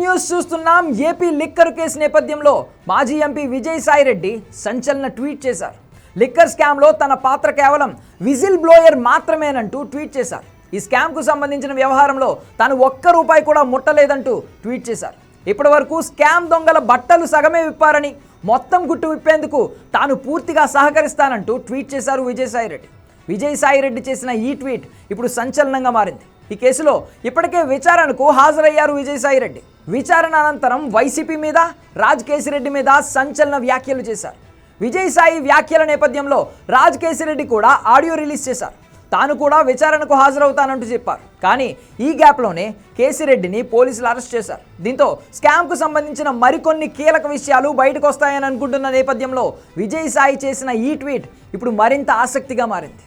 News చూస్తున్నాం. AP liquor case నేపథ్యంలో మాజీ ఎంపీ విజయసాయి రెడ్డి సంచలన ట్వీట్ చేశారు. లిక్కర్ స్కామ్లో తన పాత్ర కేవలం విజిల్ బ్లోయర్ మాత్రమేనంటూ ట్వీట్ చేశారు. ఈ స్కామ్కు సంబంధించిన వ్యవహారంలో తాను ₹1 కూడా ముట్టలేదంటూ ట్వీట్ చేశారు. ఇప్పటి వరకు స్కామ్ దొంగల బట్టలు సగమే విప్పారని, మొత్తం గుట్టు విప్పేందుకు తాను పూర్తిగా సహకరిస్తానంటూ ట్వీట్ చేశారు విజయసాయి రెడ్డి. విజయసాయి రెడ్డి చేసిన ఈ ట్వీట్ ఇప్పుడు సంచలనంగా మారింది. ఈ కేసులో ఇప్పటికే విచారణకు హాజరయ్యారు విజయసాయి రెడ్డి. విచారణ అనంతరం వైసీపీ మీద, రాజ్ కేసిరెడ్డి మీద సంచలన వ్యాఖ్యలు చేశారు. విజయసాయి వ్యాఖ్యల నేపథ్యంలో రాజ్ కేసిరెడ్డి కూడా ఆడియో రిలీజ్ చేశారు. తాను కూడా విచారణకు హాజరవుతానంటూ చెప్పారు. కానీ ఈ గ్యాప్లోనే కేసిరెడ్డిని పోలీసులు అరెస్ట్ చేశారు. దీంతో స్కామ్కు సంబంధించిన మరికొన్ని కీలక విషయాలు బయటకు వస్తాయని అనుకుంటున్న నేపథ్యంలో విజయసాయి చేసిన ఈ ట్వీట్ ఇప్పుడు మరింత ఆసక్తిగా మారింది.